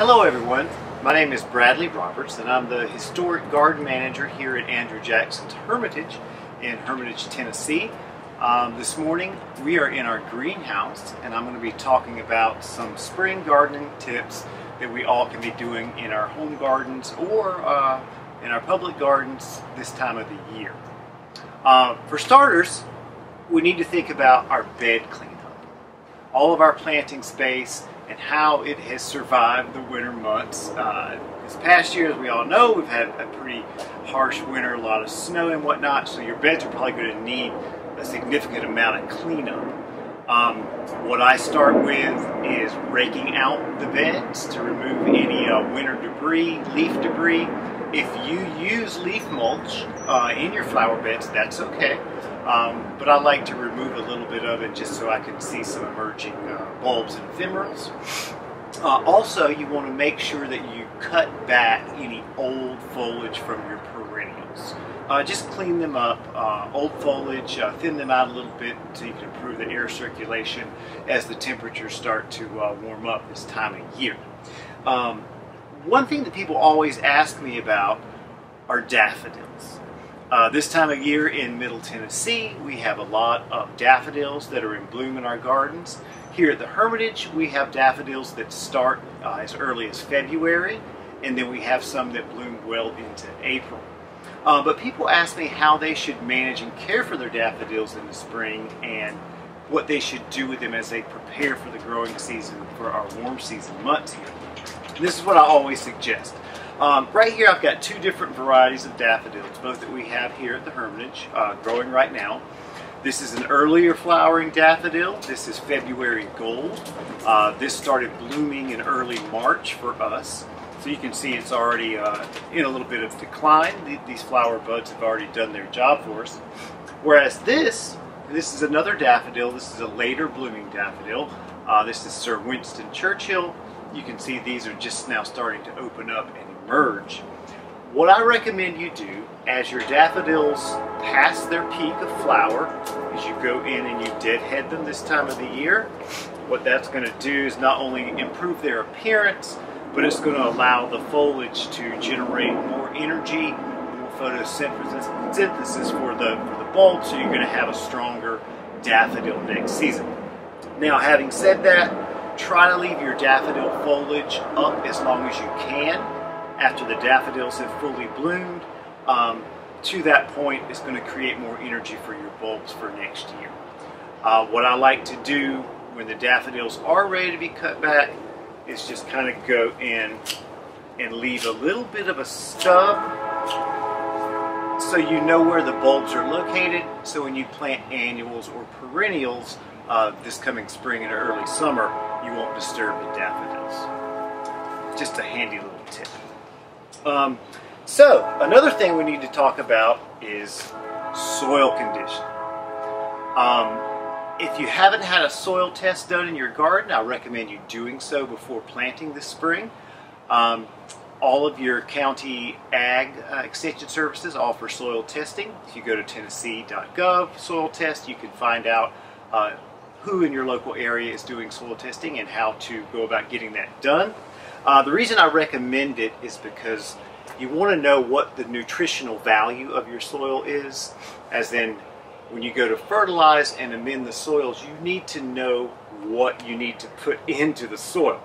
Hello everyone, my name is Bradley Roberts and I'm the Historic Garden Manager here at Andrew Jackson's Hermitage in Hermitage, Tennessee. This morning we are in our greenhouse and I'm going to be talking about some spring gardening tips that we all can be doing in our home gardens or in our public gardens this time of the year. For starters, we need to think about our bed cleanup. All of our planting space and how it has survived the winter months. This past year, as we all know, we've had a pretty harsh winter, a lot of snow and whatnot, so your beds are probably going to need a significant amount of cleanup. What I start with is raking out the beds to remove any winter debris, leaf debris. If you use leaf mulch in your flower beds, that's okay. But I like to remove a little bit of it just so I can see some emerging bulbs and ephemerals. Also, you want to make sure that you cut back any old foliage from your perennials. Just clean them up, old foliage, thin them out a little bit so you can improve the air circulation as the temperatures start to warm up this time of year. One thing that people always ask me about are daffodils. This time of year in Middle Tennessee, we have a lot of daffodils that are in bloom in our gardens. Here at the Hermitage, we have daffodils that start as early as February, and then we have some that bloom well into April. But people ask me how they should manage and care for their daffodils in the spring and what they should do with them as they prepare for the growing season for our warm season months here. And this is what I always suggest. Right here I've got two different varieties of daffodils, both that we have here at the Hermitage, growing right now. This is an earlier flowering daffodil. This is February Gold. This started blooming in early March for us. So you can see it's already in a little bit of decline. These flower buds have already done their job for us. Whereas this is another daffodil. This is a later blooming daffodil. This is Sir Winston Churchill. You can see these are just now starting to open up and emerge. What I recommend you do as your daffodils pass their peak of flower, as you go in and you deadhead them this time of the year, what that's going to do is not only improve their appearance, but it's going to allow the foliage to generate more energy, more photosynthesis for the bulb, so you're going to have a stronger daffodil next season. Now, having said that, try to leave your daffodil foliage up as long as you can after the daffodils have fully bloomed. To that point, it's going to create more energy for your bulbs for next year. What I like to do when the daffodils are ready to be cut back is just kind of go in and leave a little bit of a stub so you know where the bulbs are located, so when you plant annuals or perennials this coming spring and early summer, you won't disturb the daffodils. Just a handy little tip. So another thing we need to talk about is soil condition. If you haven't had a soil test done in your garden, I recommend you doing so before planting this spring. All of your county ag extension services offer soil testing. If you go to tennessee.gov soil test, you can find out who in your local area is doing soil testing and how to go about getting that done. The reason I recommend it is because you want to know what the nutritional value of your soil is, as in when you go to fertilize and amend the soils, you need to know what you need to put into the soil.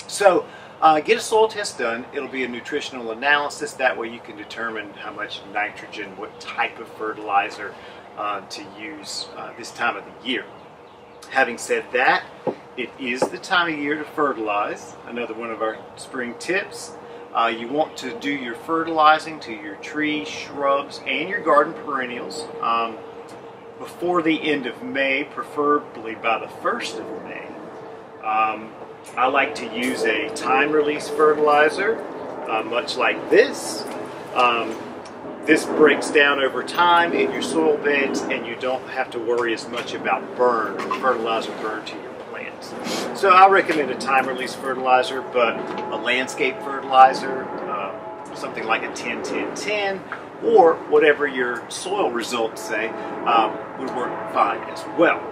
So get a soil test done. It'll be a nutritional analysis. That way you can determine how much nitrogen, what type of fertilizer to use this time of the year. Having said that, it is the time of year to fertilize. Another one of our spring tips. You want to do your fertilizing to your trees, shrubs, and your garden perennials before the end of May, preferably by the 1st of May. I like to use a time-release fertilizer, much like this. This breaks down over time in your soil beds, and you don't have to worry as much about fertilizer burn to your plants. So I recommend a time-release fertilizer, but a landscape fertilizer, something like a 10-10-10, or whatever your soil results say, would work fine as well.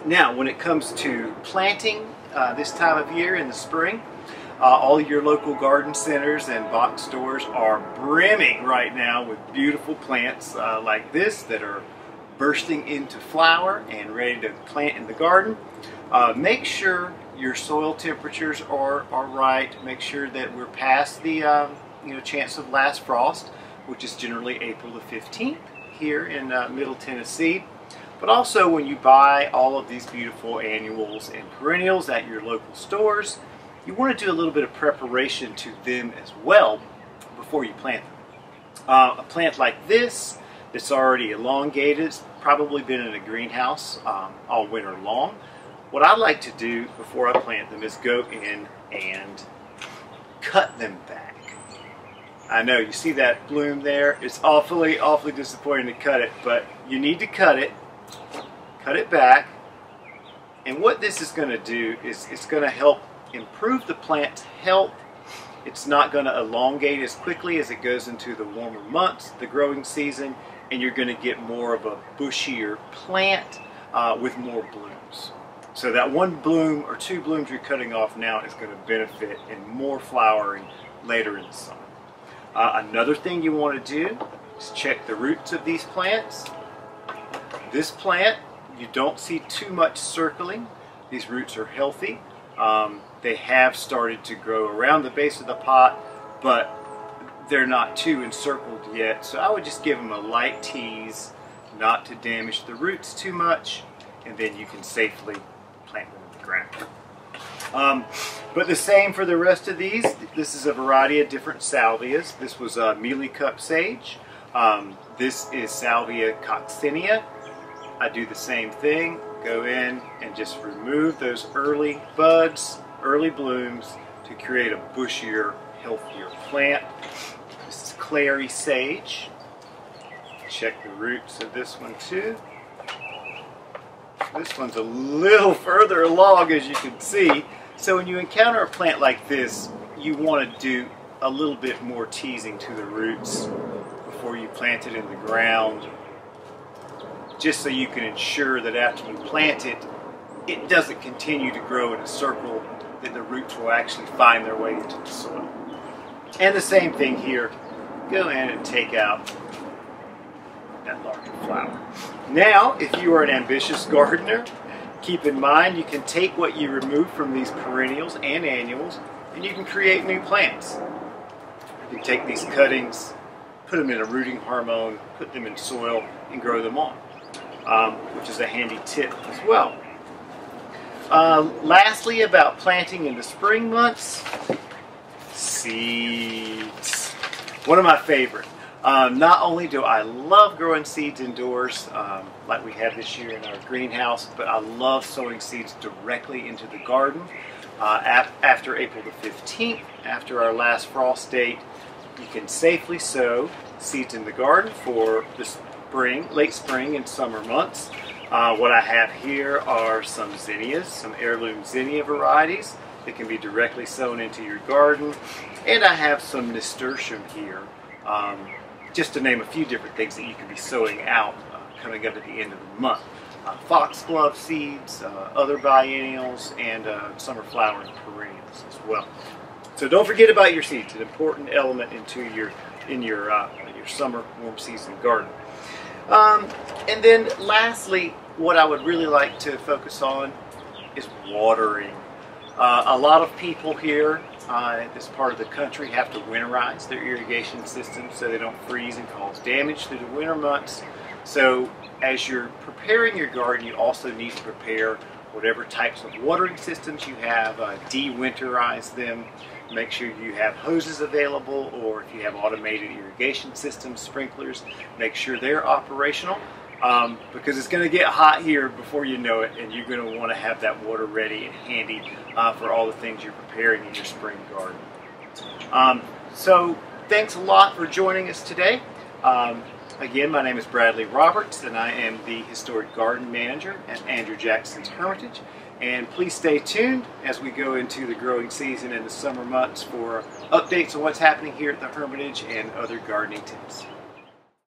Now, when it comes to planting this time of year in the spring, All your local garden centers and box stores are brimming right now with beautiful plants like this that are bursting into flower and ready to plant in the garden. Make sure your soil temperatures are right. Make sure that we're past the chance of last frost, which is generally April the 15th here in Middle Tennessee. But also, when you buy all of these beautiful annuals and perennials at your local stores, you want to do a little bit of preparation to them as well before you plant them. A plant like this that's already elongated, it's probably been in a greenhouse all winter long. What I like to do before I plant them is go in and cut them back. I know, you see that bloom there? It's awfully disappointing to cut it, but you need to cut it back. And what this is going to do is it's going to help improve the plant's health. It's not going to elongate as quickly as it goes into the warmer months, the growing season, and you're going to get more of a bushier plant with more blooms. So that one bloom or two blooms you're cutting off now is going to benefit in more flowering later in the summer. Another thing you want to do is check the roots of these plants. This plant, you don't see too much circling. These roots are healthy. They have started to grow around the base of the pot, but they're not too encircled yet. So I would just give them a light tease, not to damage the roots too much, and then you can safely plant them in the ground. But the same for the rest of these. This is a variety of different salvias. This was mealy cup sage. This is Salvia coccinea. I do the same thing. Go in and just remove those early buds, early blooms to create a bushier, healthier plant. This is clary sage. Check the roots of this one too. This one's a little further along, as you can see. So when you encounter a plant like this, you want to do a little bit more teasing to the roots before you plant it in the ground, just so you can ensure that after you plant it, it doesn't continue to grow in a circle, that the roots will actually find their way into the soil. And the same thing here. Go in and take out that larger flower. Now, if you are an ambitious gardener, keep in mind you can take what you remove from these perennials and annuals and you can create new plants. You can take these cuttings, put them in a rooting hormone, put them in soil, and grow them on, which is a handy tip as well. Lastly, about planting in the spring months, seeds. One of my favorite. Not only do I love growing seeds indoors, like we have this year in our greenhouse, but I love sowing seeds directly into the garden. After April the 15th, after our last frost date, you can safely sow seeds in the garden for the spring, late spring and summer months. What I have here are some zinnias, some heirloom zinnia varieties that can be directly sown into your garden. And I have some nasturtium here, just to name a few different things that you can be sowing out coming up at the end of the month. Foxglove seeds, other biennials, and summer flowering perennials as well. So don't forget about your seeds, an important element in your summer warm season garden. And then lastly, what I would really like to focus on is watering. A lot of people here in this part of the country have to winterize their irrigation systems so they don't freeze and cause damage through the winter months. So as you're preparing your garden, you also need to prepare whatever types of watering systems you have, de-winterize them. Make sure you have hoses available, or if you have automated irrigation systems, sprinklers, make sure they're operational, because it's going to get hot here before you know it, and you're going to want to have that water ready and handy for all the things you're preparing in your spring garden. So thanks a lot for joining us today. Again, my name is Bradley Roberts, and I am the Historic Garden Manager at Andrew Jackson's Hermitage. And please stay tuned as we go into the growing season and the summer months for updates on what's happening here at the Hermitage and other gardening tips.